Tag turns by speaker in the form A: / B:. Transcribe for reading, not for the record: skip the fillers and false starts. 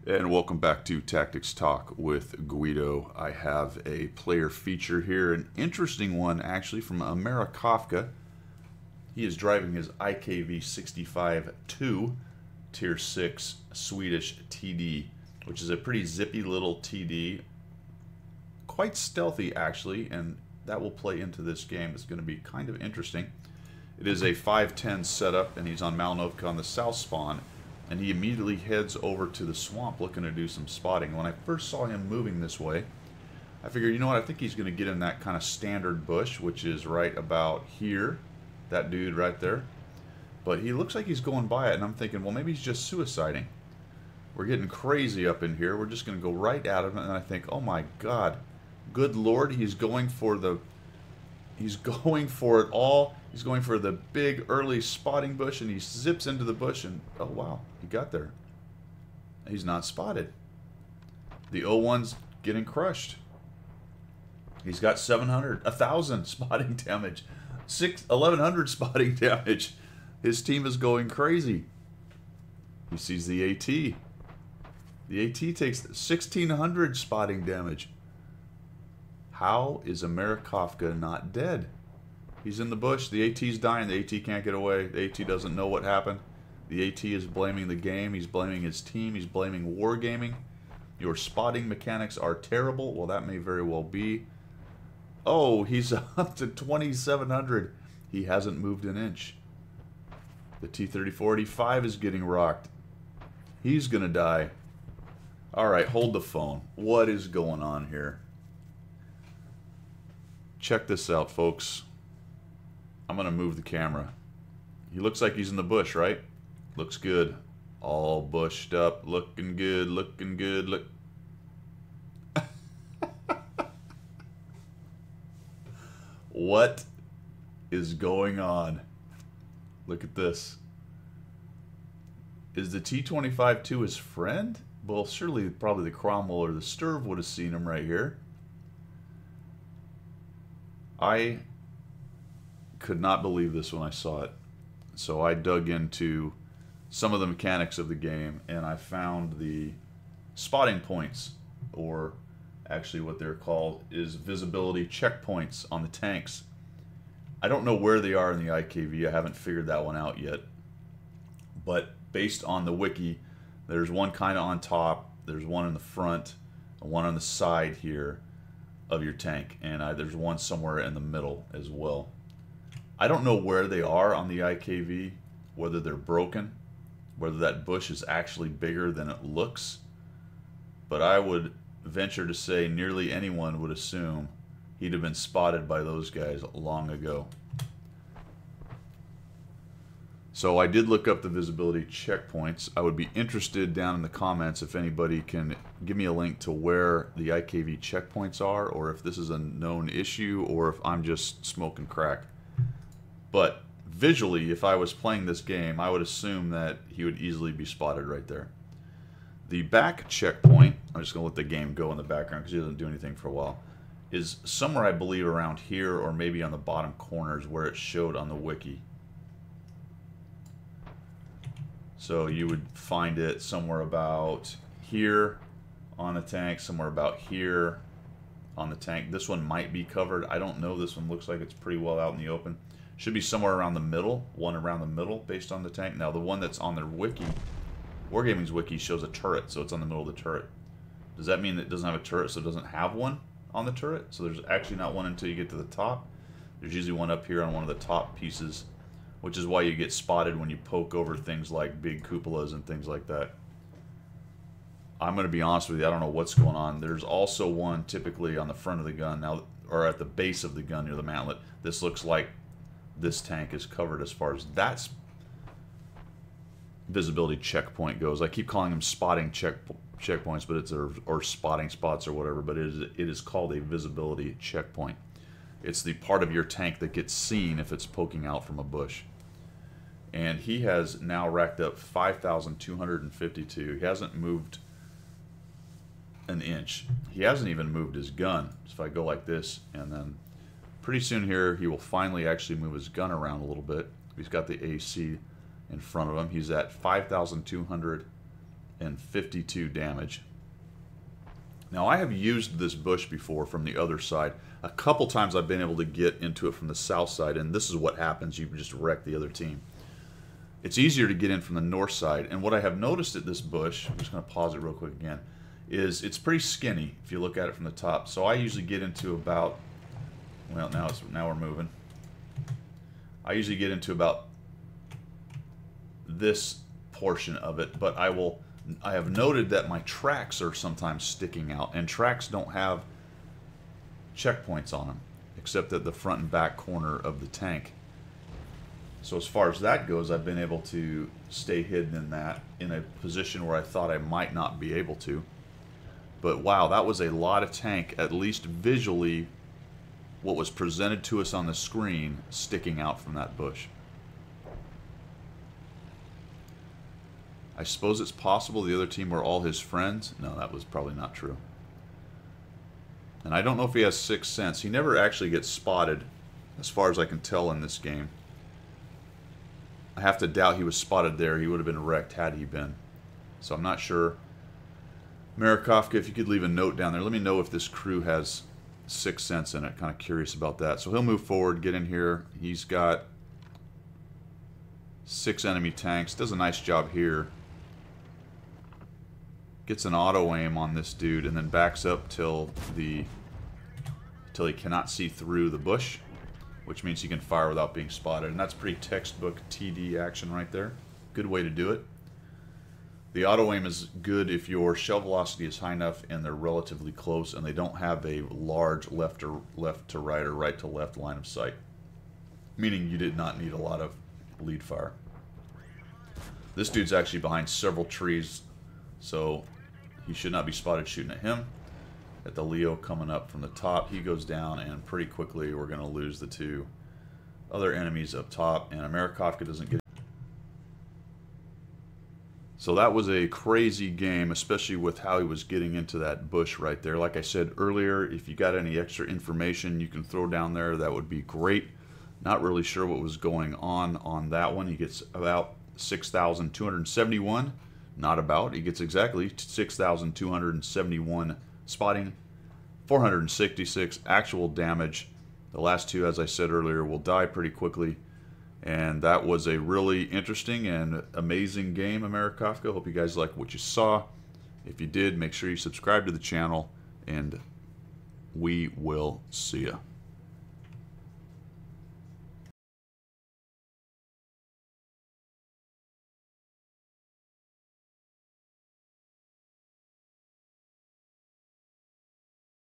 A: And welcome back to Tactics Talk with Guido. I have a player feature here, an interesting one actually from Amerikafka. He is driving his IKV 65-2 Tier 6 Swedish TD, which is a pretty zippy little TD. Quite stealthy actually, and that will play into this game. It's going to be kind of interesting. It is a 5-10 setup, and he's on Malnovka on the south spawn. And he immediately heads over to the swamp looking to do some spotting. When I first saw him moving this way, I figured, you know what, I think he's going to get in that kind of standard bush, which is right about here. That dude right there. But he looks like he's going by it, and I'm thinking, well, maybe he's just suiciding. We're getting crazy up in here. We're just going to go right at him, and I think, oh my God, good Lord, he's going for the... He's going for it all. He's going for the big early spotting bush, and he zips into the bush, and oh wow, he got there. He's not spotted. The 0-1's getting crushed. He's got 700, 1,000 spotting damage, 1,100 spotting damage. His team is going crazy. He sees the AT. The AT takes 1,600 spotting damage. How is Amerikafka not dead? He's in the bush. The AT's dying. The AT can't get away. The AT doesn't know what happened. The AT is blaming the game. He's blaming his team. He's blaming wargaming. Your spotting mechanics are terrible. Well, that may very well be. Oh, he's up to 2,700. He hasn't moved an inch. The T-34-85 is getting rocked. He's going to die. All right, hold the phone. What is going on here? Check this out, folks. I'm going to move the camera. He looks like he's in the bush, right? Looks good. All bushed up. Looking good. Looking good. Look. What is going on? Look at this. Is the T-25-2 his friend? Well, surely probably the Cromwell or the Sturv would have seen him right here. I could not believe this when I saw it. So I dug into some of the mechanics of the game, and I found the spotting points, or actually what they're called is visibility checkpoints on the tanks. I don't know where they are in the IKV. I haven't figured that one out yet. But based on the wiki, there's one kind of on top, there's one in the front, and one on the side here of your tank, and there's one somewhere in the middle as well. I don't know where they are on the IKV, whether they're broken, whether that bush is actually bigger than it looks, but I would venture to say nearly anyone would assume he'd have been spotted by those guys long ago. So I did look up the visibility checkpoints. I would be interested down in the comments if anybody can give me a link to where the IKV checkpoints are, or if this is a known issue, or if I'm just smoking crack. But visually, if I was playing this game, I would assume that he would easily be spotted right there. The back checkpoint, I'm just going to let the game go in the background because he doesn't do anything for a while, is somewhere I believe around here, or maybe on the bottom corners where it showed on the wiki. So you would find it somewhere about here on the tank, somewhere about here on the tank. This one might be covered. I don't know. This one looks like it's pretty well out in the open. Should be somewhere around the middle, one around the middle based on the tank. Now the one that's on their wiki, Wargaming's wiki, shows a turret, so it's on the middle of the turret. Does that mean that it doesn't have a turret, so it doesn't have one on the turret? So there's actually not one until you get to the top. There's usually one up here on one of the top pieces, which is why you get spotted when you poke over things like big cupolas and things like that. I'm going to be honest with you, I don't know what's going on. There's also one typically on the front of the gun now, or at the base of the gun near the mantlet. This looks like this tank is covered as far as that visibility checkpoint goes. I keep calling them spotting checkpoints, but it's or spotting spots or whatever, but it is called a visibility checkpoint. It's the part of your tank that gets seen if it's poking out from a bush. And he has now racked up 5,252. He hasn't moved an inch. He hasn't even moved his gun. So if I go like this, and then pretty soon here, he will finally actually move his gun around a little bit. He's got the AC in front of him. He's at 5,200 and 52 damage. Now, I have used this bush before from the other side. A couple times I've been able to get into it from the south side, and this is what happens. You just wreck the other team. It's easier to get in from the north side, and what I have noticed at this bush, I'm just going to pause it real quick again, is it's pretty skinny if you look at it from the top. So I usually get into about, well, now we're moving. I usually get into about this portion of it, but I have noted that my tracks are sometimes sticking out, and tracks don't have checkpoints on them, except at the front and back corner of the tank. So as far as that goes, I've been able to stay hidden in that, in a position where I thought I might not be able to. But wow, that was a lot of tank, at least visually, what was presented to us on the screen sticking out from that bush. I suppose it's possible the other team were all his friends. No, that was probably not true. And I don't know if he has sixth sense. He never actually gets spotted, as far as I can tell in this game. I have to doubt he was spotted there. He would have been wrecked had he been. So I'm not sure. Marikovka, if you could leave a note down there. Let me know if this crew has sixth sense in it. Kind of curious about that. So he'll move forward, get in here. He's got 6 enemy tanks. Does a nice job here. Gets an auto aim on this dude and then backs up till he cannot see through the bush, which means he can fire without being spotted. And that's pretty textbook TD action right there. Good way to do it. The auto aim is good if your shell velocity is high enough and they're relatively close and they don't have a large left to right or right to left line of sight, meaning you did not need a lot of lead fire. This dude's actually behind several trees, so he should not be spotted shooting at him. At the Leo coming up from the top, he goes down, and pretty quickly we're going to lose the 2 other enemies up top, and Marikovka doesn't get. So that was a crazy game, especially with how he was getting into that bush right there. Like I said earlier, if you got any extra information you can throw down there, that would be great. Not really sure what was going on that one. He gets about 6,271. Not about. He gets exactly 6,271 spotting, 466 actual damage. The last 2, as I said earlier, will die pretty quickly. And that was a really interesting and amazing game, Marikovka. Hope you guys liked what you saw. If you did, make sure you subscribe to the channel, and we will see ya.